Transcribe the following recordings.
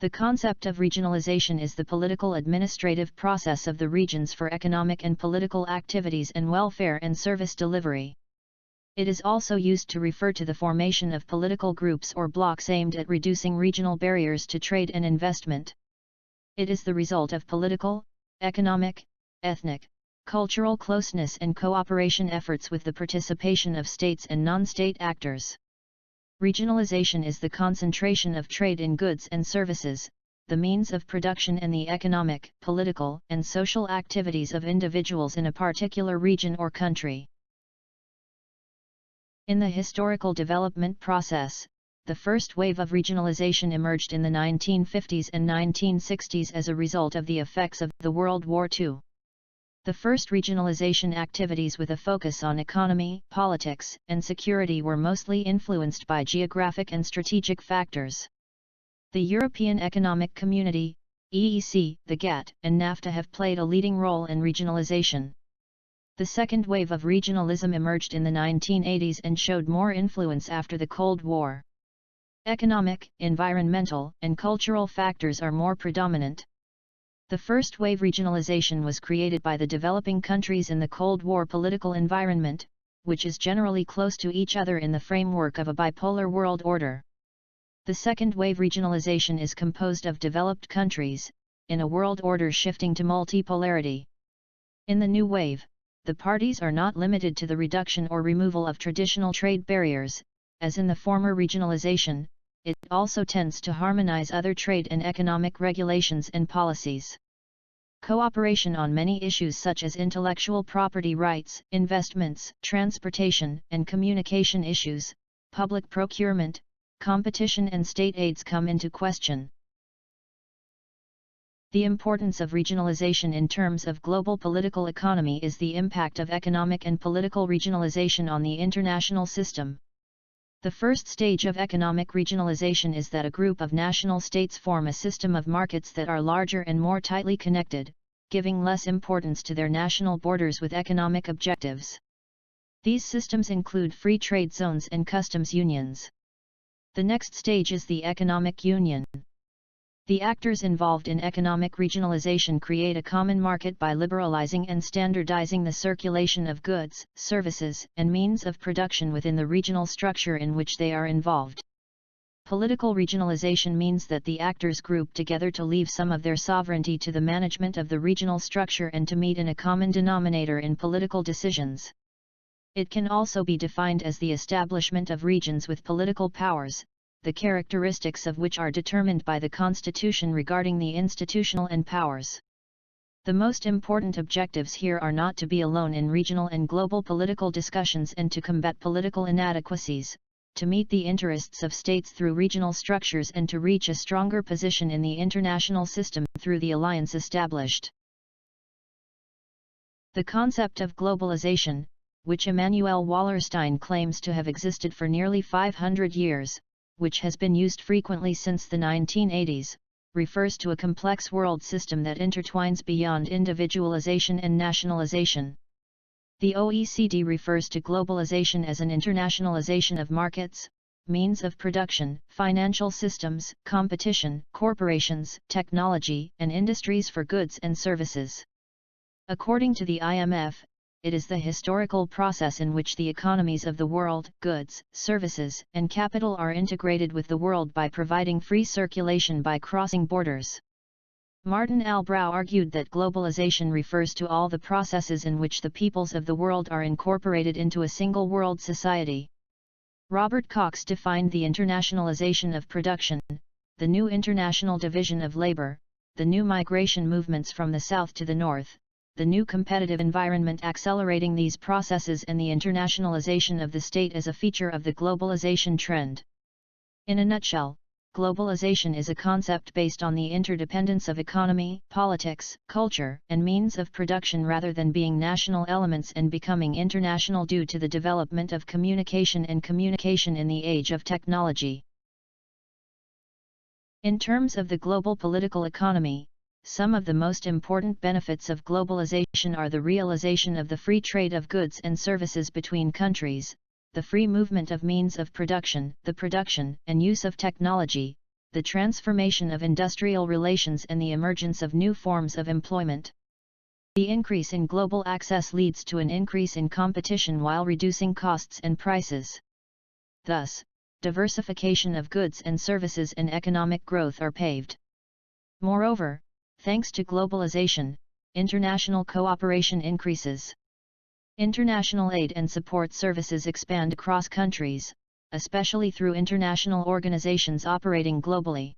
The concept of regionalization is the political administrative process of the regions for economic and political activities and welfare and service delivery. It is also used to refer to the formation of political groups or blocs aimed at reducing regional barriers to trade and investment. It is the result of political, economic, ethnic, cultural closeness and cooperation efforts with the participation of states and non-state actors. Regionalization is the concentration of trade in goods and services, the means of production and the economic, political, and social activities of individuals in a particular region or country. In the historical development process, the first wave of regionalization emerged in the 1950s and 1960s as a result of the effects of the World War II. The first regionalization activities with a focus on economy, politics, and security were mostly influenced by geographic and strategic factors. The European Economic Community, EEC, the GATT, and NAFTA have played a leading role in regionalization. The second wave of regionalism emerged in the 1980s and showed more influence after the Cold War. Economic, environmental, and cultural factors are more predominant. The first wave regionalization was created by the developing countries in the Cold War political environment, which is generally close to each other in the framework of a bipolar world order. The second wave regionalization is composed of developed countries, in a world order shifting to multipolarity. In the new wave, the parties are not limited to the reduction or removal of traditional trade barriers, as in the former regionalization. It also tends to harmonize other trade and economic regulations and policies. Cooperation on many issues such as intellectual property rights, investments, transportation and communication issues, public procurement, competition and state aids come into question. The importance of regionalization in terms of global political economy is the impact of economic and political regionalization on the international system. The first stage of economic regionalization is that a group of national states form a system of markets that are larger and more tightly connected, giving less importance to their national borders with economic objectives. These systems include free trade zones and customs unions. The next stage is the economic union. The actors involved in economic regionalization create a common market by liberalizing and standardizing the circulation of goods, services, and means of production within the regional structure in which they are involved. Political regionalization means that the actors group together to leave some of their sovereignty to the management of the regional structure and to meet in a common denominator in political decisions. It can also be defined as the establishment of regions with political powers, the characteristics of which are determined by the Constitution regarding the institutional and powers. The most important objectives here are not to be alone in regional and global political discussions and to combat political inadequacies, to meet the interests of states through regional structures and to reach a stronger position in the international system through the alliance established. The concept of globalization, which Emanuel Wallerstein claims to have existed for nearly 500 years, which has been used frequently since the 1980s, refers to a complex world system that intertwines beyond individualization and nationalization. The OECD refers to globalization as an internationalization of markets, means of production, financial systems, competition, corporations, technology, and industries for goods and services. According to the IMF, it is the historical process in which the economies of the world, goods, services, and capital are integrated with the world by providing free circulation by crossing borders. Martin Albrow argued that globalization refers to all the processes in which the peoples of the world are incorporated into a single world society. Robert Cox defined the internationalization of production, the new international division of labor, the new migration movements from the south to the north, the new competitive environment accelerating these processes and the internationalization of the state as a feature of the globalization trend. In a nutshell, globalization is a concept based on the interdependence of economy, politics, culture, and means of production rather than being national elements and becoming international due to the development of communication and communication in the age of technology. In terms of the global political economy, some of the most important benefits of globalization are the realization of the free trade of goods and services between countries, the free movement of means of production, the production and use of technology, the transformation of industrial relations and the emergence of new forms of employment. The increase in global access leads to an increase in competition while reducing costs and prices. Thus, diversification of goods and services and economic growth are paved. Moreover, thanks to globalization, international cooperation increases. International aid and support services expand across countries, especially through international organizations operating globally.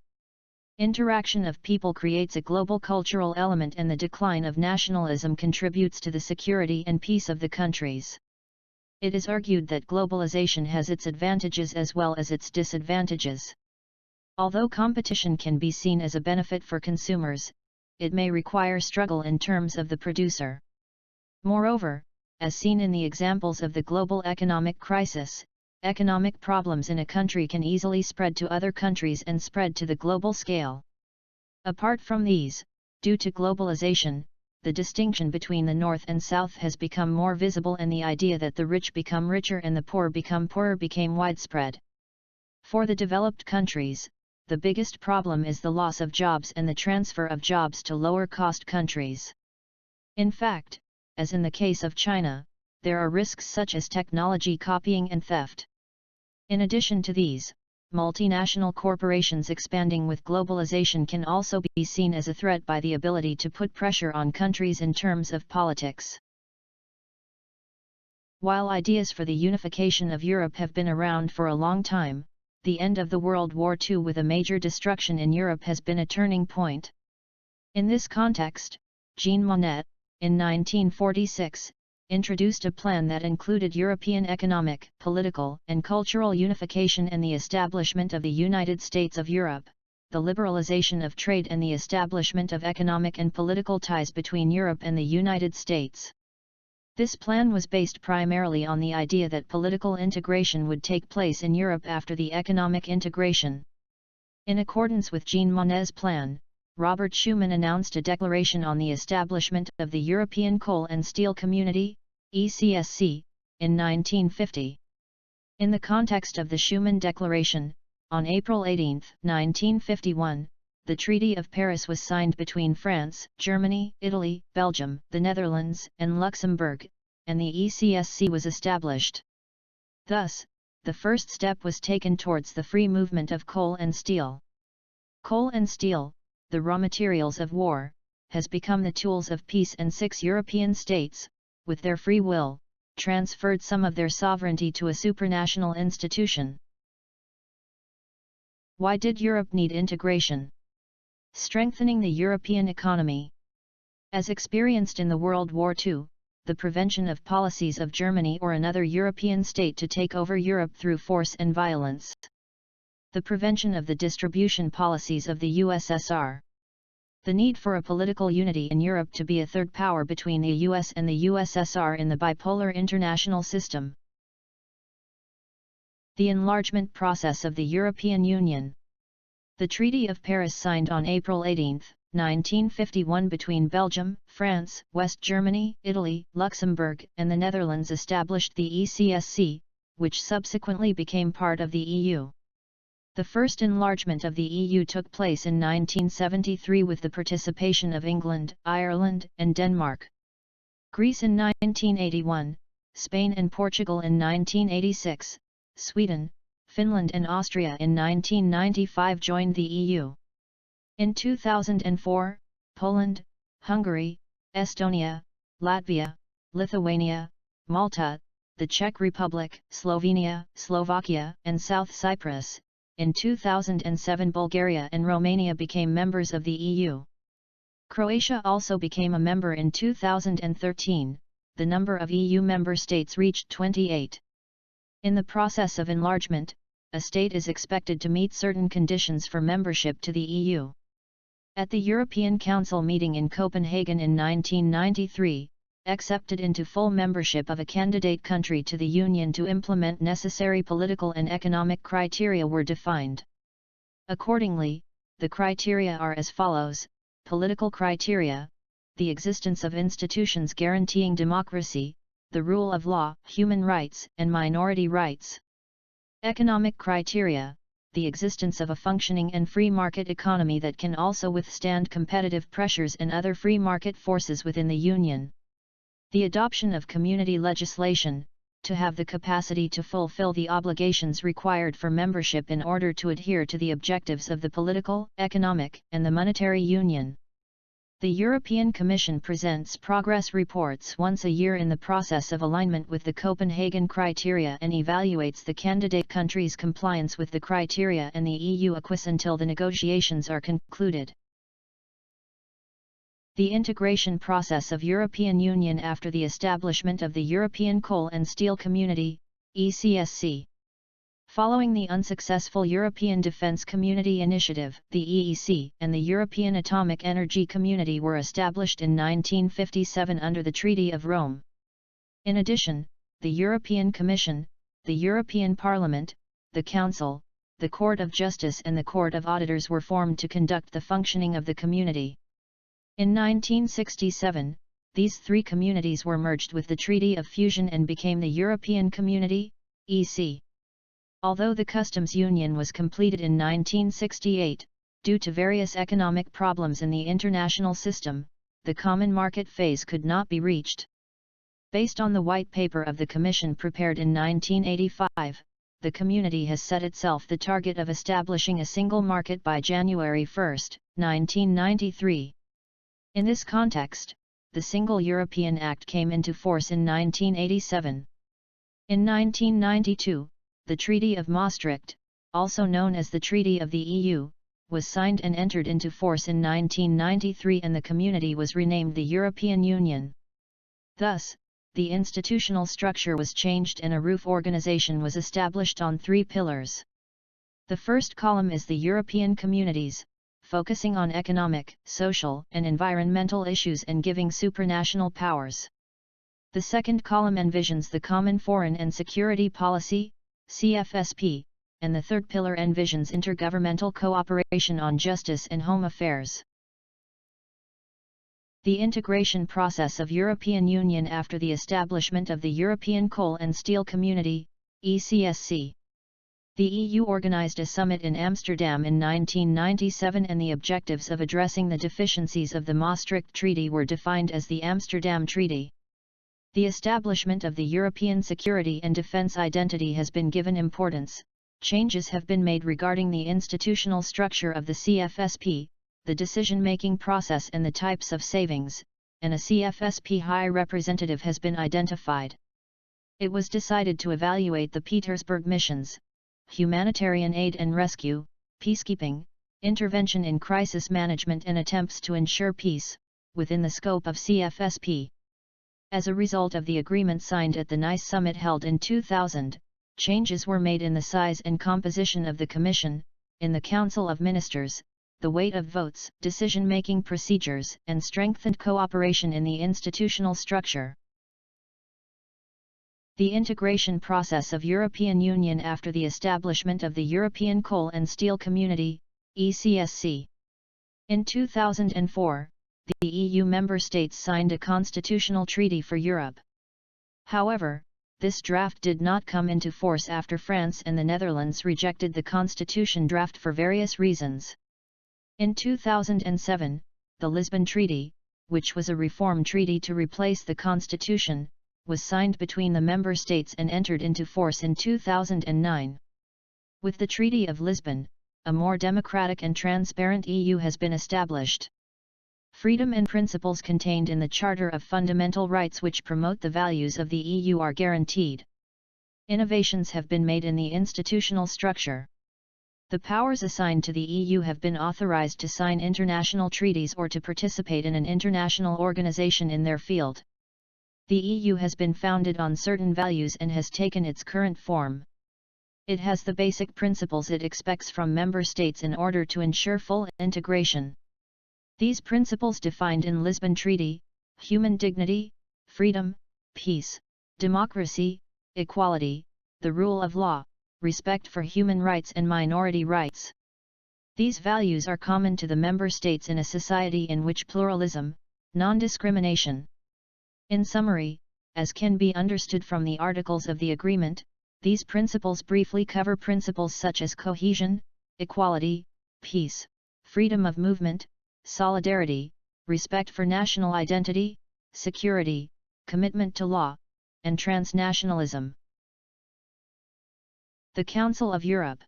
Interaction of people creates a global cultural element, and the decline of nationalism contributes to the security and peace of the countries. It is argued that globalization has its advantages as well as its disadvantages. Although competition can be seen as a benefit for consumers, it may require struggle in terms of the producer. Moreover, as seen in the examples of the global economic crisis, economic problems in a country can easily spread to other countries and spread to the global scale. Apart from these, due to globalization, the distinction between the North and South has become more visible, and the idea that the rich become richer and the poor become poorer became widespread. For the developed countries, the biggest problem is the loss of jobs and the transfer of jobs to lower-cost countries. In fact, as in the case of China, there are risks such as technology copying and theft. In addition to these, multinational corporations expanding with globalization can also be seen as a threat by the ability to put pressure on countries in terms of politics. While ideas for the unification of Europe have been around for a long time, the end of the World War II with a major destruction in Europe has been a turning point. In this context, Jean Monnet, in 1946, introduced a plan that included European economic, political, and cultural unification and the establishment of the United States of Europe, the liberalization of trade and the establishment of economic and political ties between Europe and the United States. This plan was based primarily on the idea that political integration would take place in Europe after the economic integration. In accordance with Jean Monnet's plan, Robert Schuman announced a declaration on the establishment of the European Coal and Steel Community, ECSC, in 1950. In the context of the Schuman Declaration, on April 18, 1951, the Treaty of Paris was signed between France, Germany, Italy, Belgium, the Netherlands, and Luxembourg, and the ECSC was established. Thus, the first step was taken towards the free movement of coal and steel. Coal and steel, the raw materials of war, has become the tools of peace, and 6 European states, with their free will, transferred some of their sovereignty to a supranational institution. Why did Europe need integration? Strengthening the European economy. As experienced in the World War II, the prevention of policies of Germany or another European state to take over Europe through force and violence. The prevention of the distribution policies of the USSR. The need for a political unity in Europe to be a third power between the US and the USSR in the bipolar international system. The enlargement process of the European Union. The Treaty of Paris, signed on April 18, 1951 between Belgium, France, West Germany, Italy, Luxembourg, and the Netherlands, established the ECSC, which subsequently became part of the EU. The first enlargement of the EU took place in 1973 with the participation of England, Ireland, and Denmark. Greece in 1981, Spain and Portugal in 1986, Sweden, Finland and Austria in 1995 joined the EU. In 2004, Poland, Hungary, Estonia, Latvia, Lithuania, Malta, the Czech Republic, Slovenia, Slovakia, and South Cyprus. In 2007, Bulgaria and Romania became members of the EU. Croatia also became a member in 2013. The number of EU member states reached 28. In the process of enlargement, a state is expected to meet certain conditions for membership to the EU. At the European Council meeting in Copenhagen in 1993, accepted into full membership of a candidate country to the Union to implement necessary political and economic criteria were defined. Accordingly, the criteria are as follows: political criteria, the existence of institutions guaranteeing democracy, the rule of law, human rights, and minority rights. Economic criteria, the existence of a functioning and free market economy that can also withstand competitive pressures and other free market forces within the Union. The adoption of community legislation, to have the capacity to fulfill the obligations required for membership in order to adhere to the objectives of the political, economic, and the monetary union. The European Commission presents progress reports once a year in the process of alignment with the Copenhagen criteria and evaluates the candidate countries' compliance with the criteria and the EU acquis until the negotiations are concluded. The integration process of European Union after the establishment of the European Coal and Steel Community, ECSC. Following the unsuccessful European Defence Community Initiative, the EEC, and the European Atomic Energy Community were established in 1957 under the Treaty of Rome. In addition, the European Commission, the European Parliament, the Council, the Court of Justice and the Court of Auditors were formed to conduct the functioning of the community. In 1967, these three communities were merged with the Treaty of Fusion and became the European Community, EC. Although the customs union was completed in 1968, due to various economic problems in the international system, the common market phase could not be reached. Based on the white paper of the Commission prepared in 1985, the community has set itself the target of establishing a single market by January 1, 1993. In this context, the Single European Act came into force in 1987. In 1992, the Treaty of Maastricht, also known as the Treaty of the EU, was signed and entered into force in 1993 and the community was renamed the European Union. Thus, the institutional structure was changed and a roof organization was established on three pillars. The first column is the European Communities, focusing on economic, social, and environmental issues and giving supranational powers. The second column envisions the Common Foreign and Security Policy, CFSP, and the third pillar envisions intergovernmental cooperation on justice and home affairs. The integration process of European Union after the establishment of the European Coal and Steel Community, ECSC. The EU organized a summit in Amsterdam in 1997 and the objectives of addressing the deficiencies of the Maastricht Treaty were defined as the Amsterdam Treaty. The establishment of the European security and defense identity has been given importance, changes have been made regarding the institutional structure of the CFSP, the decision-making process and the types of savings, and a CFSP High Representative has been identified. It was decided to evaluate the Petersburg missions, humanitarian aid and rescue, peacekeeping, intervention in crisis management and attempts to ensure peace, within the scope of CFSP. As a result of the agreement signed at the Nice summit held in 2000, changes were made in the size and composition of the Commission, in the Council of Ministers, the weight of votes, decision-making procedures, and strengthened cooperation in the institutional structure. The integration process of European Union after the establishment of the European Coal and Steel Community, ECSC. In 2004, the EU member states signed a constitutional treaty for Europe. However, this draft did not come into force after France and the Netherlands rejected the constitution draft for various reasons. In 2007, the Lisbon Treaty, which was a reform treaty to replace the constitution, was signed between the member states and entered into force in 2009. With the Treaty of Lisbon, a more democratic and transparent EU has been established. Freedom and principles contained in the Charter of Fundamental Rights which promote the values of the EU are guaranteed. Innovations have been made in the institutional structure. The powers assigned to the EU have been authorized to sign international treaties or to participate in an international organization in their field. The EU has been founded on certain values and has taken its current form. It has the basic principles it expects from member states in order to ensure full integration. These principles defined in Lisbon Treaty: human dignity, freedom, peace, democracy, equality, the rule of law, respect for human rights and minority rights. These values are common to the member states in a society in which pluralism, non-discrimination. In summary, as can be understood from the articles of the agreement, These principles briefly cover principles such as cohesion, equality, peace, freedom of movement, solidarity, respect for national identity, security, commitment to law, and transnationalism. The Council of Europe.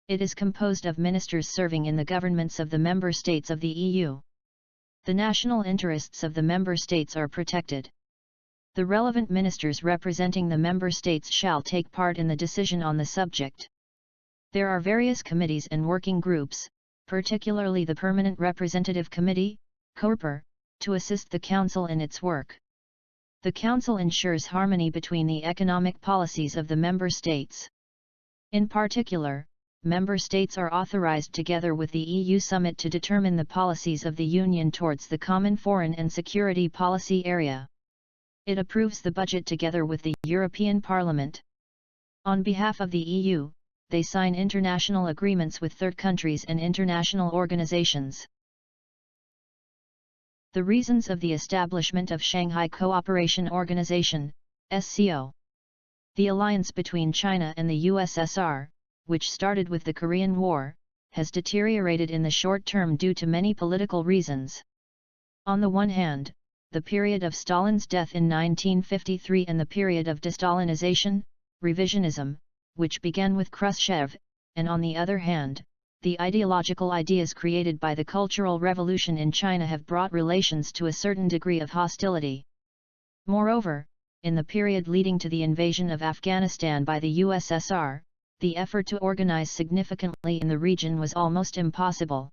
It is composed of ministers serving in the governments of the member states of the EU. The national interests of the member states are protected. The relevant ministers representing the member states shall take part in the decision on the subject. There are various committees and working groups, particularly the Permanent Representative Committee, COREPER, to assist the Council in its work. The Council ensures harmony between the economic policies of the member states. In particular, member states are authorized together with the EU Summit to determine the policies of the Union towards the common foreign and security policy area. It approves the budget together with the European Parliament. On behalf of the EU, they sign international agreements with third countries and international organizations. The reasons of the establishment of Shanghai Cooperation Organization, SCO. The alliance between China and the USSR, which started with the Korean War, has deteriorated in the short term due to many political reasons. On the one hand, the period of Stalin's death in 1953 and the period of de-Stalinization, revisionism, which began with Khrushchev, and on the other hand, the ideological ideas created by the Cultural Revolution in China have brought relations to a certain degree of hostility. Moreover, in the period leading to the invasion of Afghanistan by the USSR, the effort to organize significantly in the region was almost impossible.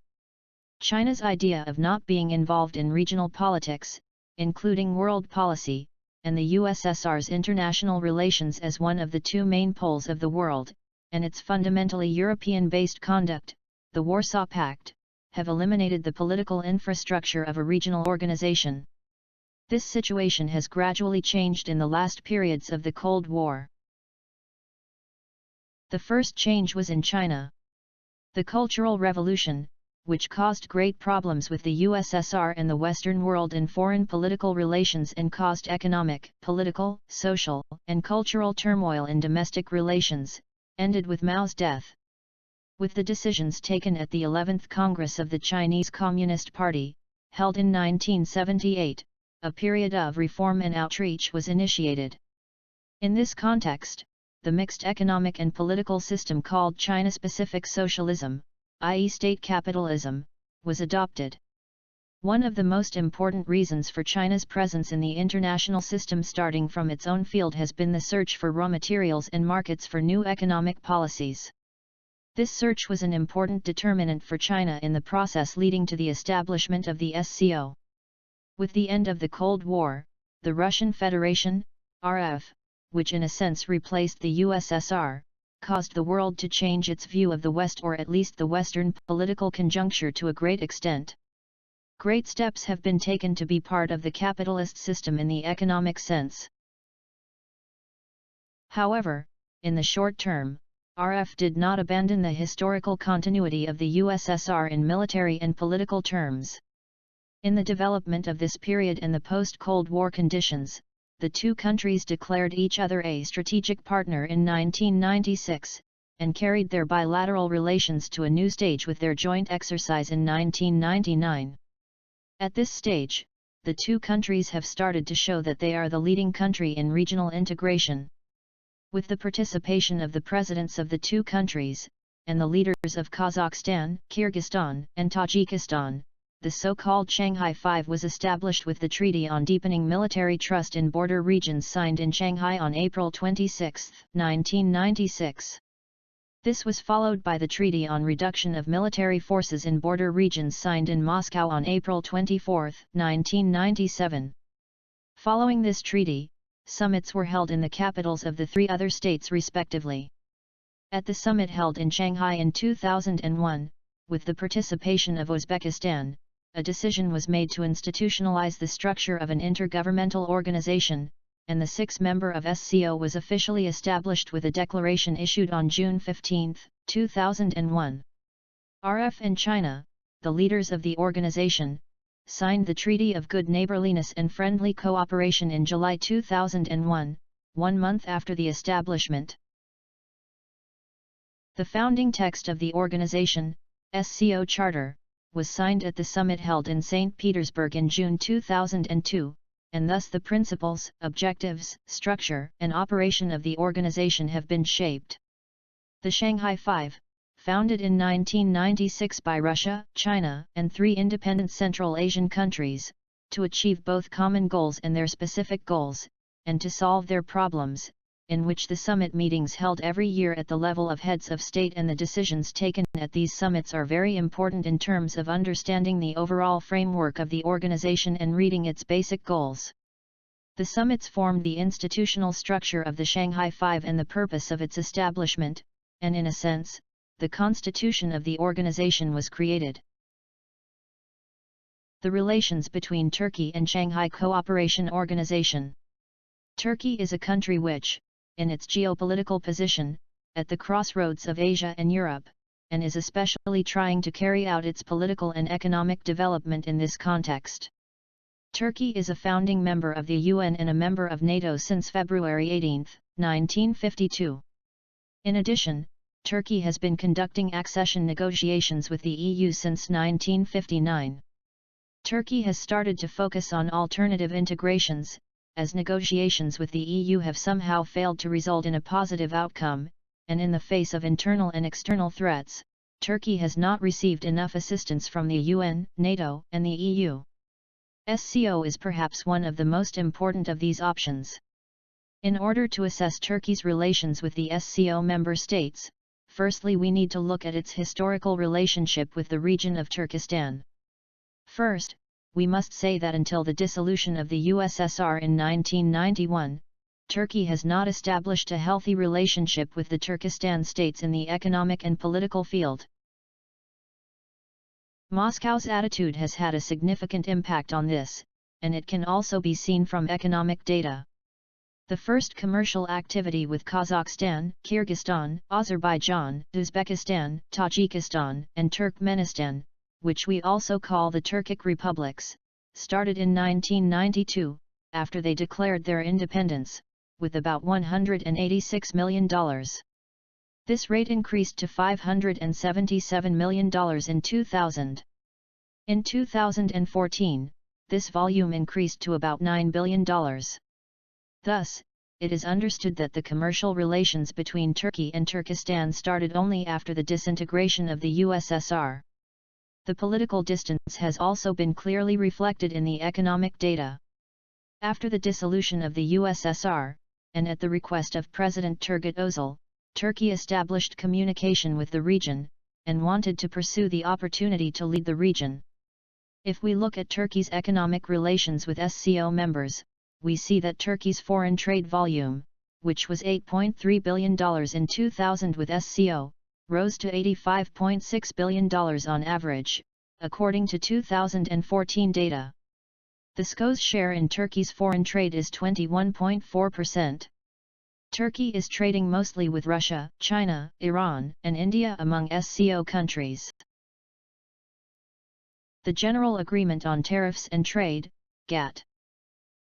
China's idea of not being involved in regional politics, including world policy, and the USSR's international relations as one of the two main poles of the world, and its fundamentally European-based conduct, the Warsaw Pact, have eliminated the political infrastructure of a regional organization. This situation has gradually changed in the last periods of the Cold War. The first change was in China. The Cultural Revolution, which caused great problems with the USSR and the Western world in foreign political relations and caused economic, political, social, and cultural turmoil in domestic relations, ended with Mao's death. With the decisions taken at the 11th Congress of the Chinese Communist Party, held in 1978, a period of reform and outreach was initiated. In this context, the mixed economic and political system called China-specific socialism, i.e. state capitalism, was adopted. One of the most important reasons for China's presence in the international system starting from its own field has been the search for raw materials and markets for new economic policies. This search was an important determinant for China in the process leading to the establishment of the SCO. With the end of the Cold War, the Russian Federation, RF, which in a sense replaced the USSR, caused the world to change its view of the West, or at least the Western political conjuncture, to a great extent. Great steps have been taken to be part of the capitalist system in the economic sense. However, in the short term, RF did not abandon the historical continuity of the USSR in military and political terms. In the development of this period and the post-Cold War conditions, the two countries declared each other a strategic partner in 1996, and carried their bilateral relations to a new stage with their joint exercise in 1999. At this stage, the two countries have started to show that they are the leading country in regional integration. With the participation of the presidents of the two countries, and the leaders of Kazakhstan, Kyrgyzstan, and Tajikistan, the so-called Shanghai Five was established with the Treaty on Deepening Military Trust in Border Regions signed in Shanghai on April 26, 1996. This was followed by the Treaty on Reduction of Military Forces in Border Regions signed in Moscow on April 24, 1997. Following this treaty, summits were held in the capitals of the three other states respectively. At the summit held in Shanghai in 2001, with the participation of Uzbekistan, a decision was made to institutionalize the structure of an intergovernmental organization, and the six-member of SCO was officially established with a declaration issued on June 15, 2001. RF and China, the leaders of the organization, signed the Treaty of Good Neighborliness and Friendly Cooperation in July 2001, 1 month after the establishment. The founding text of the organization, SCO Charter, was signed at the summit held in St. Petersburg in June 2002, and thus the principles, objectives, structure, and operation of the organization have been shaped. The Shanghai Five, founded in 1996 by Russia, China, and 3 independent Central Asian countries, to achieve both common goals and their specific goals, and to solve their problems, in which the summit meetings held every year at the level of heads of state and the decisions taken at these summits are very important in terms of understanding the overall framework of the organization and reading its basic goals. The summits formed the institutional structure of the Shanghai Five and the purpose of its establishment, and in a sense, the constitution of the organization was created. The relations between Turkey and Shanghai Cooperation Organization. Turkey is a country which, in its geopolitical position, at the crossroads of Asia and Europe, and is especially trying to carry out its political and economic development in this context. Turkey is a founding member of the UN and a member of NATO since February 18, 1952. In addition, Turkey has been conducting accession negotiations with the EU since 1959. Turkey has started to focus on alternative integrations, as negotiations with the EU have somehow failed to result in a positive outcome, and in the face of internal and external threats, Turkey has not received enough assistance from the UN, NATO, and the EU. SCO is perhaps one of the most important of these options. In order to assess Turkey's relations with the SCO member states, firstly we need to look at its historical relationship with the region of Turkestan. First, we must say that until the dissolution of the USSR in 1991, Turkey has not established a healthy relationship with the Turkestan states in the economic and political field. Moscow's attitude has had a significant impact on this, and it can also be seen from economic data. The first commercial activity with Kazakhstan, Kyrgyzstan, Azerbaijan, Uzbekistan, Tajikistan, and Turkmenistan, which we also call the Turkic republics, started in 1992, after they declared their independence, with about $186 million. This rate increased to $577 million in 2000. In 2014, this volume increased to about $9 billion. Thus, it is understood that the commercial relations between Turkey and Turkestan started only after the disintegration of the USSR. The political distance has also been clearly reflected in the economic data. After the dissolution of the USSR, and at the request of President Turgut Özal, Turkey established communication with the region, and wanted to pursue the opportunity to lead the region. If we look at Turkey's economic relations with SCO members, we see that Turkey's foreign trade volume, which was $8.3 billion in 2000 with SCO, rose to $85.6 billion on average, according to 2014 data. The SCO's share in Turkey's foreign trade is 21.4%. Turkey is trading mostly with Russia, China, Iran, and India among SCO countries. The General Agreement on Tariffs and Trade, GATT.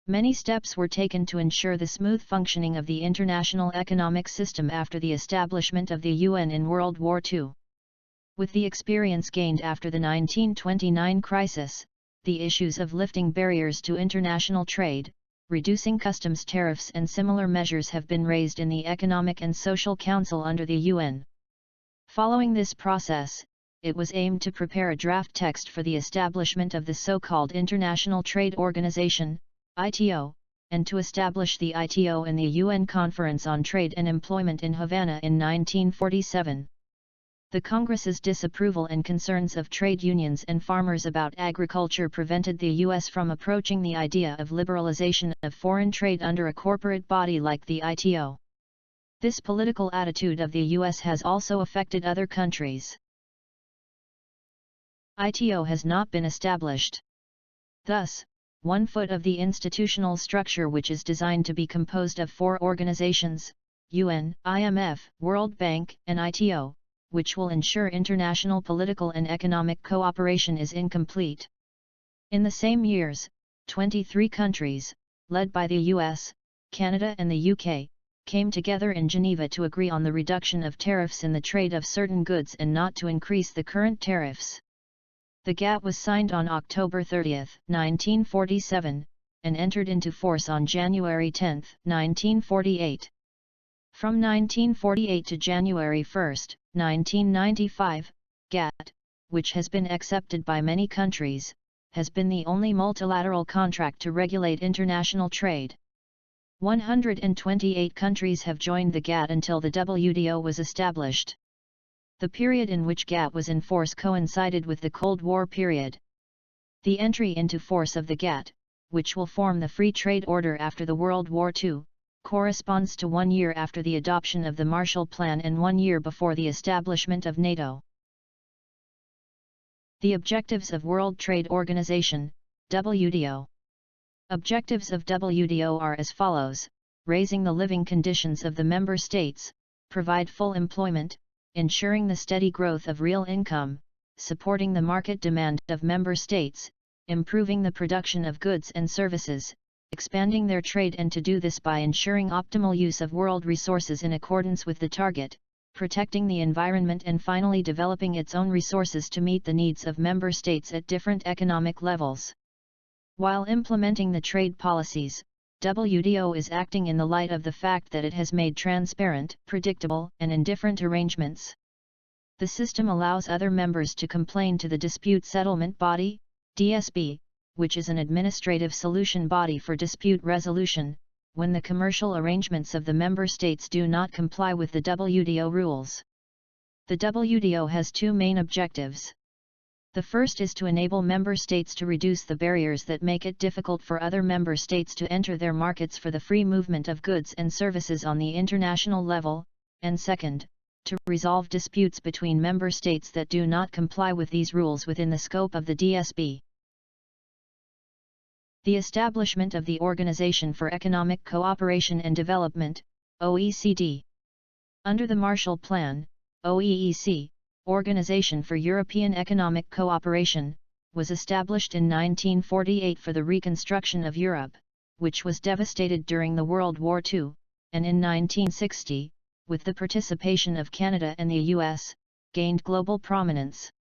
Many steps were taken to ensure the smooth functioning of the international economic system after the establishment of the UN in World War II. With the experience gained after the 1929 crisis, the issues of lifting barriers to international trade, reducing customs tariffs and similar measures have been raised in the Economic and Social Council under the UN. Following this process, it was aimed to prepare a draft text for the establishment of the so-called International Trade Organization, ITO, and to establish the ITO in the UN Conference on Trade and Employment in Havana in 1947. The Congress's disapproval and concerns of trade unions and farmers about agriculture prevented the U.S. from approaching the idea of liberalization of foreign trade under a corporate body like the ITO. This political attitude of the U.S. has also affected other countries. ITO has not been established. Thus, 1 foot of the institutional structure, which is designed to be composed of 4 organizations, UN, IMF, World Bank, and ITO, which will ensure international political and economic cooperation, is incomplete. In the same years, 23 countries, led by the US, Canada and the UK, came together in Geneva to agree on the reduction of tariffs in the trade of certain goods and not to increase the current tariffs. The GATT was signed on October 30, 1947, and entered into force on January 10, 1948. From 1948 to January 1, 1995, GATT, which has been accepted by many countries, has been the only multilateral contract to regulate international trade. 128 countries have joined the GATT until the WTO was established. The period in which GATT was in force coincided with the Cold War period. The entry into force of the GATT, which will form the free trade order after the World War II, corresponds to 1 year after the adoption of the Marshall Plan and 1 year before the establishment of NATO. The objectives of World Trade Organization, WTO. Objectives of WTO are as follows: raising the living conditions of the member states, provide full employment, ensuring the steady growth of real income, supporting the market demand of member states, improving the production of goods and services, expanding their trade, and to do this by ensuring optimal use of world resources in accordance with the target, protecting the environment, and finally developing its own resources to meet the needs of member states at different economic levels. While implementing the trade policies, WTO is acting in the light of the fact that it has made transparent, predictable, and indifferent arrangements. The system allows other members to complain to the Dispute Settlement Body, DSB, which is an administrative solution body for dispute resolution, when the commercial arrangements of the member states do not comply with the WTO rules. The WTO has two main objectives. The first is to enable member states to reduce the barriers that make it difficult for other member states to enter their markets for the free movement of goods and services on the international level, and second, to resolve disputes between member states that do not comply with these rules within the scope of the DSB. The establishment of the Organization for Economic Cooperation and Development, OECD. Under the Marshall Plan, OEEC, Organization for European Economic Cooperation, was established in 1948 for the reconstruction of Europe, which was devastated during the World War II, and in 1960, with the participation of Canada and the US, gained global prominence.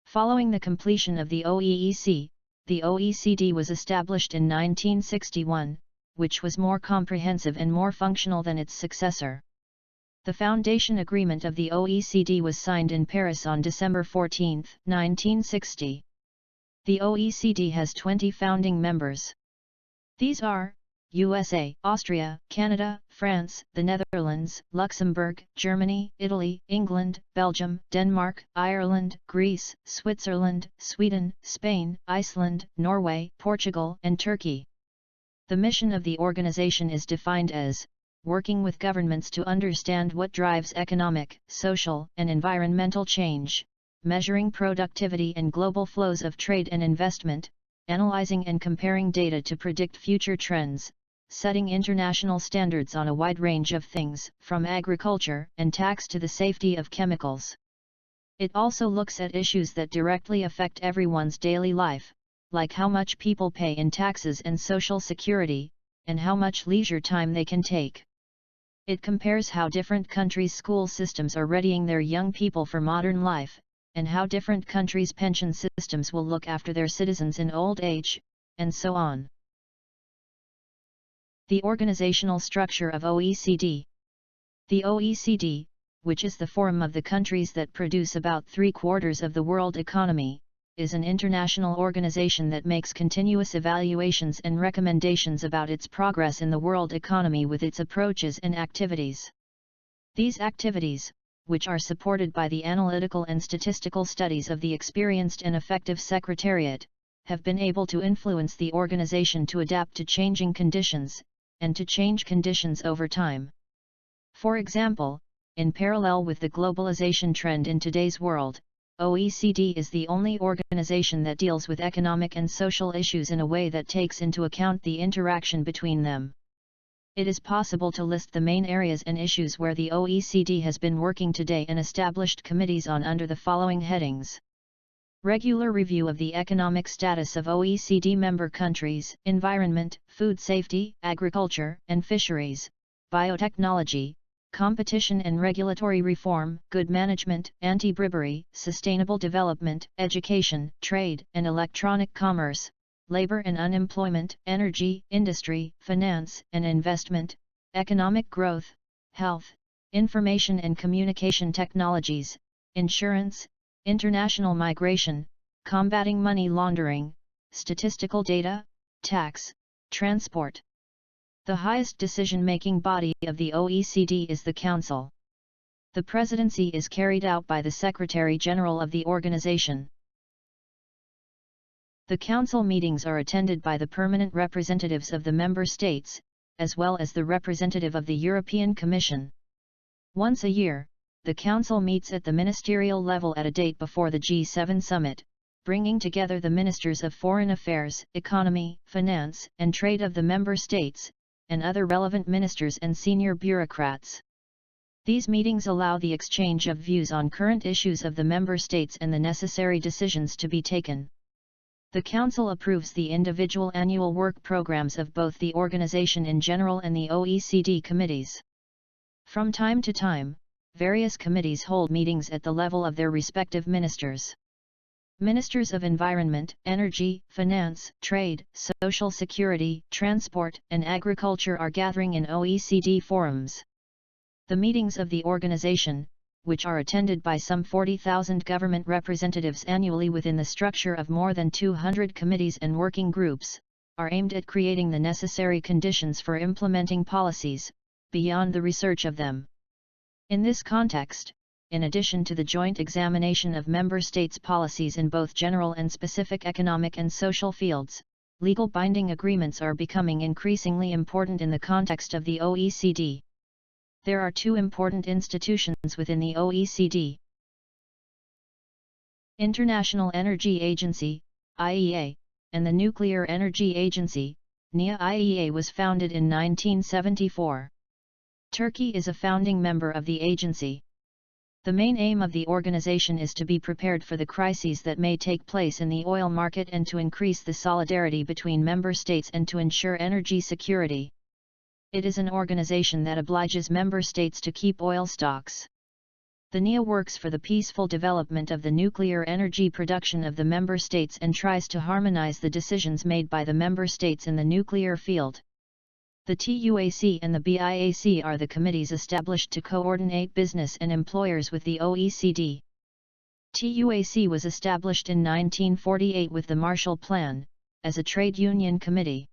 Following the completion of the OEEC, the OECD was established in 1961, which was more comprehensive and more functional than its successor. The foundation agreement of the OECD was signed in Paris on December 14, 1960. The OECD has 20 founding members. These are USA, Austria, Canada, France, the Netherlands, Luxembourg, Germany, Italy, England, Belgium, Denmark, Ireland, Greece, Switzerland, Sweden, Spain, Iceland, Norway, Portugal, and Turkey. The mission of the organization is defined as working with governments to understand what drives economic, social, and environmental change, measuring productivity and global flows of trade and investment, analyzing and comparing data to predict future trends, setting international standards on a wide range of things, from agriculture and tax to the safety of chemicals. It also looks at issues that directly affect everyone's daily life, like how much people pay in taxes and social security, and how much leisure time they can take. It compares how different countries' school systems are readying their young people for modern life, and how different countries' pension systems will look after their citizens in old age, and so on. The organizational structure of OECD. The OECD, which is the forum of the countries that produce about 3/4 of the world economy, is an international organization that makes continuous evaluations and recommendations about its progress in the world economy with its approaches and activities. These activities, which are supported by the analytical and statistical studies of the experienced and effective Secretariat, have been able to influence the organization to adapt to changing conditions, and to change conditions over time. For example, in parallel with the globalization trend in today's world, OECD is the only organization that deals with economic and social issues in a way that takes into account the interaction between them. It is possible to list the main areas and issues where the OECD has been working today and established committees on under the following headings. Regular review of the economic status of OECD member countries, environment, food safety, agriculture, and fisheries, biotechnology, competition and regulatory reform, good management, anti-bribery, sustainable development, education, trade and electronic commerce, labor and unemployment, energy, industry, finance and investment, economic growth, health, information and communication technologies, insurance, international migration, combating money laundering, statistical data, tax, transport. The highest decision-making body of the OECD is the Council. The presidency is carried out by the Secretary-General of the organization. The Council meetings are attended by the permanent representatives of the member states, as well as the representative of the European Commission. Once a year, the Council meets at the ministerial level at a date before the G7 summit, bringing together the ministers of foreign affairs, economy, finance, and trade of the member states, and other relevant ministers and senior bureaucrats. These meetings allow the exchange of views on current issues of the member states and the necessary decisions to be taken. The Council approves the individual annual work programs of both the organization in general and the OECD committees. From time to time, various committees hold meetings at the level of their respective ministers. Ministers of Environment, Energy, Finance, Trade, Social Security, Transport, and Agriculture are gathering in OECD forums. The meetings of the organization, which are attended by some 40,000 government representatives annually within the structure of more than 200 committees and working groups, are aimed at creating the necessary conditions for implementing policies, beyond the research of them. In this context, in addition to the joint examination of member states' policies in both general and specific economic and social fields, legal binding agreements are becoming increasingly important in the context of the OECD. There are two important institutions within the OECD. International Energy Agency, IEA, and the Nuclear Energy Agency, NEA. IEA was founded in 1974. Turkey is a founding member of the agency. The main aim of the organization is to be prepared for the crises that may take place in the oil market and to increase the solidarity between member states and to ensure energy security. It is an organization that obliges member states to keep oil stocks. The NEA works for the peaceful development of the nuclear energy production of the member states and tries to harmonize the decisions made by the member states in the nuclear field. The TUAC and the BIAC are the committees established to coordinate business and employers with the OECD. TUAC was established in 1948 with the Marshall Plan, as a trade union committee.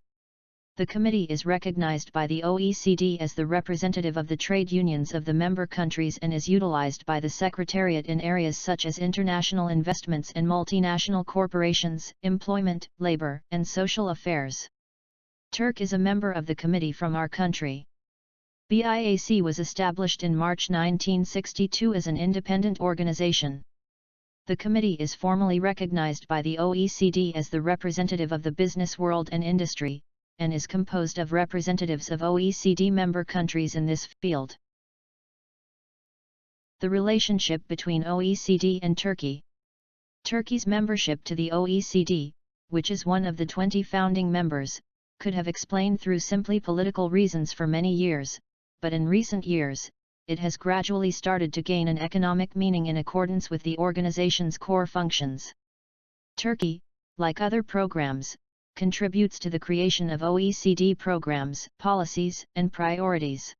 The committee is recognized by the OECD as the representative of the trade unions of the member countries and is utilized by the Secretariat in areas such as international investments and multinational corporations, employment, labor, and social affairs. Turk is a member of the committee from our country. BIAC was established in March 1962 as an independent organization. The committee is formally recognized by the OECD as the representative of the business world and industry, and is composed of representatives of OECD member countries in this field. The relationship between OECD and Turkey. Turkey's membership to the OECD, which is one of the 20 founding members, could have explained through simply political reasons for many years, but in recent years, it has gradually started to gain an economic meaning in accordance with the organization's core functions. Turkey, like other programs, contributes to the creation of OECD programs, policies, and priorities.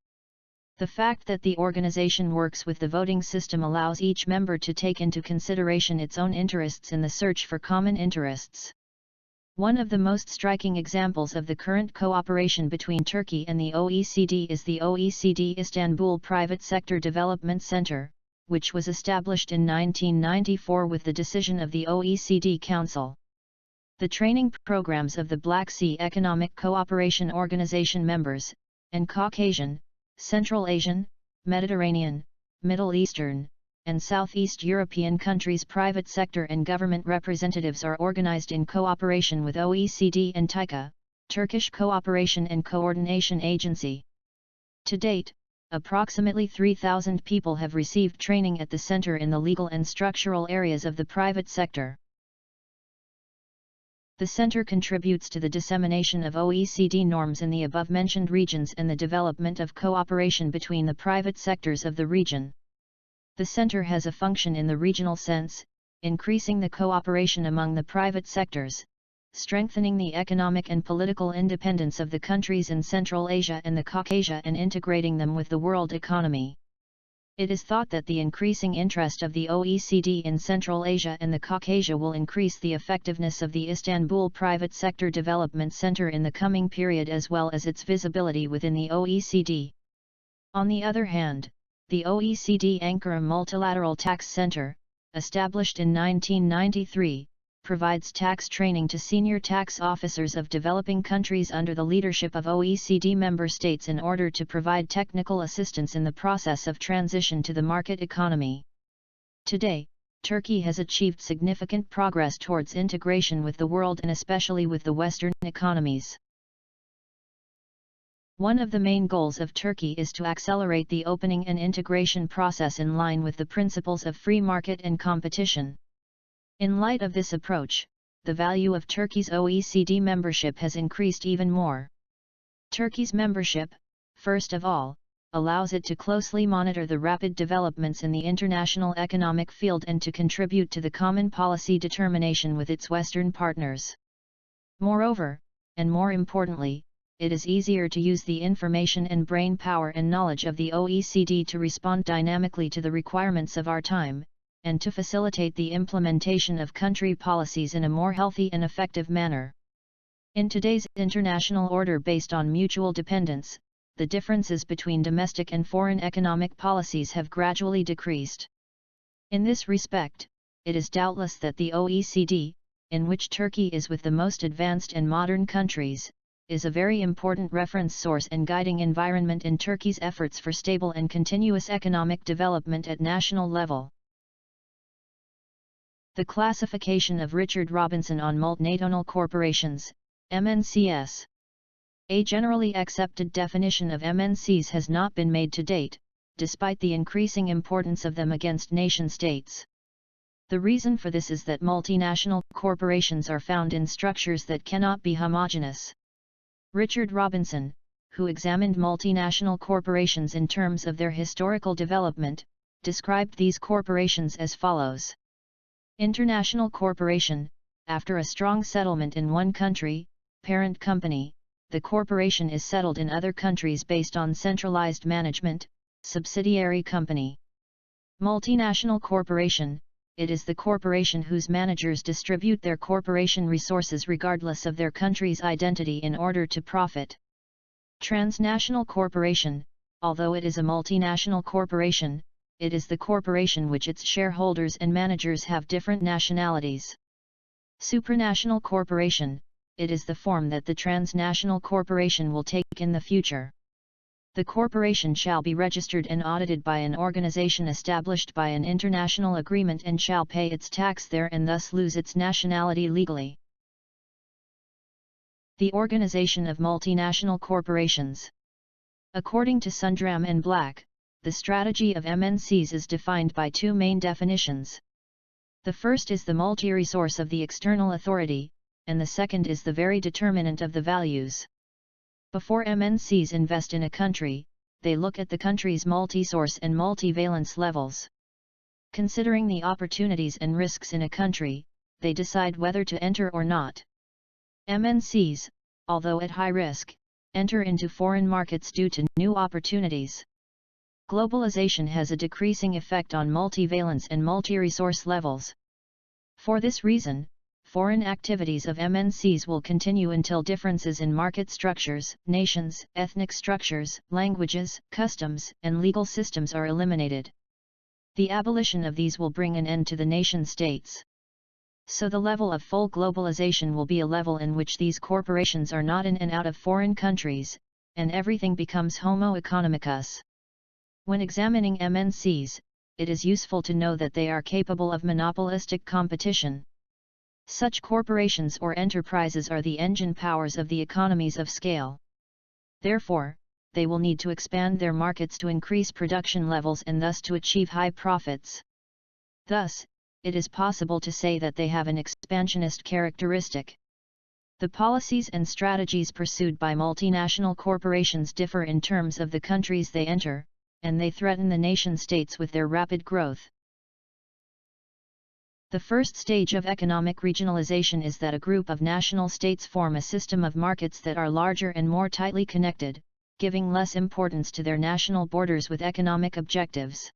The fact that the organization works with the voting system allows each member to take into consideration its own interests in the search for common interests. One of the most striking examples of the current cooperation between Turkey and the OECD is the OECD Istanbul Private Sector Development Center, which was established in 1994 with the decision of the OECD Council. The training programs of the Black Sea Economic Cooperation Organization members, and Caucasian, Central Asian, Mediterranean, Middle Eastern, and Southeast European countries' private sector and government representatives are organized in cooperation with OECD and TICA, Turkish Cooperation and Coordination Agency. To date, approximately 3,000 people have received training at the center in the legal and structural areas of the private sector. The center contributes to the dissemination of OECD norms in the above-mentioned regions and the development of cooperation between the private sectors of the region. The center has a function in the regional sense, increasing the cooperation among the private sectors, strengthening the economic and political independence of the countries in Central Asia and the Caucasia and integrating them with the world economy. It is thought that the increasing interest of the OECD in Central Asia and the Caucasia will increase the effectiveness of the Istanbul Private Sector Development Center in the coming period as well as its visibility within the OECD. On the other hand, the OECD Ankara Multilateral Tax Center, established in 1993, provides tax training to senior tax officers of developing countries under the leadership of OECD member states in order to provide technical assistance in the process of transition to the market economy. Today, Turkey has achieved significant progress towards integration with the world and especially with the Western economies. One of the main goals of Turkey is to accelerate the opening and integration process in line with the principles of free market and competition. In light of this approach, the value of Turkey's OECD membership has increased even more. Turkey's membership, first of all, allows it to closely monitor the rapid developments in the international economic field and to contribute to the common policy determination with its Western partners. Moreover, and more importantly, it is easier to use the information and brain power and knowledge of the OECD to respond dynamically to the requirements of our time, and to facilitate the implementation of country policies in a more healthy and effective manner. In today's international order based on mutual dependence, the differences between domestic and foreign economic policies have gradually decreased. In this respect, it is doubtless that the OECD, in which Turkey is with the most advanced and modern countries, is a very important reference source and guiding environment in Turkey's efforts for stable and continuous economic development at national level. The classification of Richard Robinson on multinational corporations, MNCs. A generally accepted definition of MNCs has not been made to date, despite the increasing importance of them against nation-states. The reason for this is that multinational corporations are found in structures that cannot be homogeneous. Richard Robinson, who examined multinational corporations in terms of their historical development, described these corporations as follows. International corporation, after a strong settlement in one country, parent company, the corporation is settled in other countries based on centralized management, subsidiary company. Multinational corporation, it is the corporation whose managers distribute their corporation resources regardless of their country's identity in order to profit. Transnational corporation, although it is a multinational corporation, it is the corporation which its shareholders and managers have different nationalities. Supranational corporation, it is the form that the transnational corporation will take in the future. The corporation shall be registered and audited by an organization established by an international agreement and shall pay its tax there and thus lose its nationality legally. The organization of multinational corporations. According to Sundram and Black, the strategy of MNCs is defined by two main definitions. The first is the multi-resource of the external authority, and the second is the very determinant of the values. Before MNCs invest in a country, they look at the country's multi-source and multi-valence levels. Considering the opportunities and risks in a country, they decide whether to enter or not. MNCs, although at high risk, enter into foreign markets due to new opportunities. Globalization has a decreasing effect on multivalence and multi-resource levels. For this reason, foreign activities of MNCs will continue until differences in market structures, nations, ethnic structures, languages, customs, and legal systems are eliminated. The abolition of these will bring an end to the nation-states. So the level of full globalization will be a level in which these corporations are not in and out of foreign countries, and everything becomes homo economicus. When examining MNCs, it is useful to know that they are capable of monopolistic competition. Such corporations or enterprises are the engine powers of the economies of scale. Therefore, they will need to expand their markets to increase production levels and thus to achieve high profits. Thus, it is possible to say that they have an expansionist characteristic. The policies and strategies pursued by multinational corporations differ in terms of the countries they enter, and they threaten the nation-states with their rapid growth. The first stage of economic regionalization is that a group of national states form a system of markets that are larger and more tightly connected, giving less importance to their national borders with economic objectives.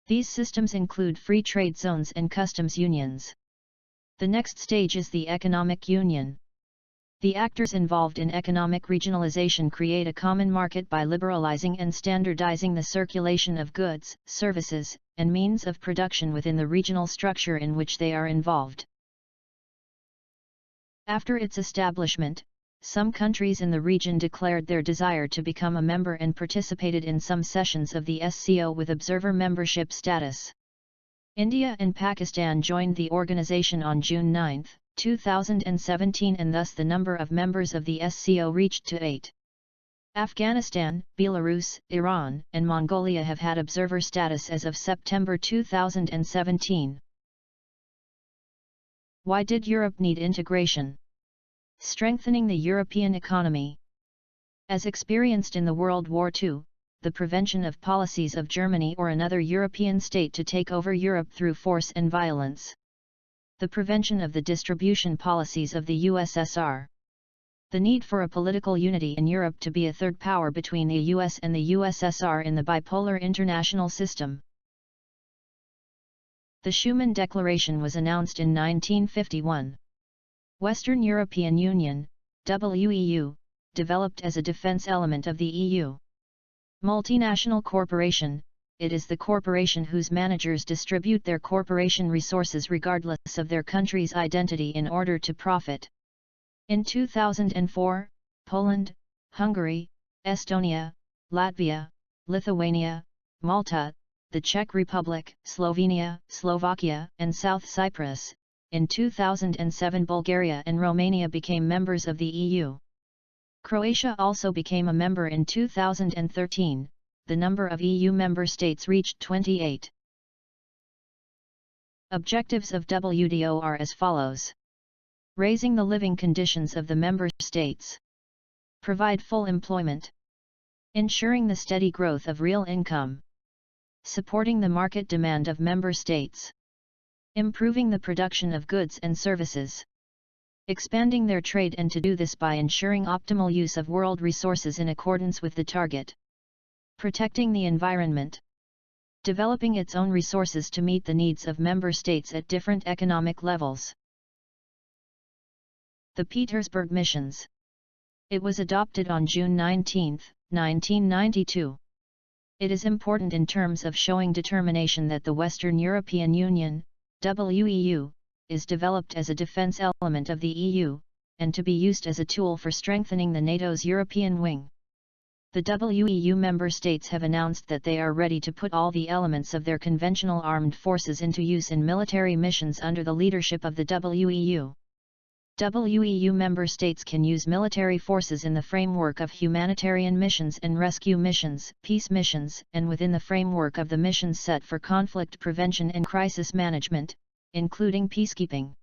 These systems include free trade zones and customs unions. The next stage is the economic union. The actors involved in economic regionalization create a common market by liberalizing and standardizing the circulation of goods, services, and means of production within the regional structure in which they are involved. After its establishment, some countries in the region declared their desire to become a member and participated in some sessions of the SCO with observer membership status. India and Pakistan joined the organization on June 9, 2017, and thus the number of members of the SCO reached to 8. Afghanistan, Belarus, Iran, and Mongolia have had observer status as of September 2017. Why did Europe need integration? Strengthening the European economy. As experienced in the World War II, the prevention of policies of Germany or another European state to take over Europe through force and violence. The prevention of the distribution policies of the USSR. The need for a political unity in Europe to be a third power between the US and the USSR in the bipolar international system. The Schuman Declaration was announced in 1951. Western European Union, WEU, developed as a defense element of the EU. Multinational corporation, it is the corporation whose managers distribute their corporation resources regardless of their country's identity in order to profit. In 2004, Poland, Hungary, Estonia, Latvia, Lithuania, Malta, the Czech Republic, Slovenia, Slovakia, and South Cyprus. In 2007 Bulgaria and Romania became members of the EU. Croatia also became a member in 2013, the number of EU member states reached 28. Objectives of WTO are as follows. Raising the living conditions of the member states. Provide full employment. Ensuring the steady growth of real income. Supporting the market demand of member states. Improving the production of goods and services. Expanding their trade, and to do this by ensuring optimal use of world resources in accordance with the target. Protecting the environment. Developing its own resources to meet the needs of member states at different economic levels. The Petersburg Missions. It was adopted on June 19, 1992. It is important in terms of showing determination that the Western European Union, WEU, is developed as a defense element of the EU, and to be used as a tool for strengthening the NATO's European wing. The WEU member states have announced that they are ready to put all the elements of their conventional armed forces into use in military missions under the leadership of the WEU. WEU member states can use military forces in the framework of humanitarian missions and rescue missions, peace missions, and within the framework of the missions set for conflict prevention and crisis management, including peacekeeping.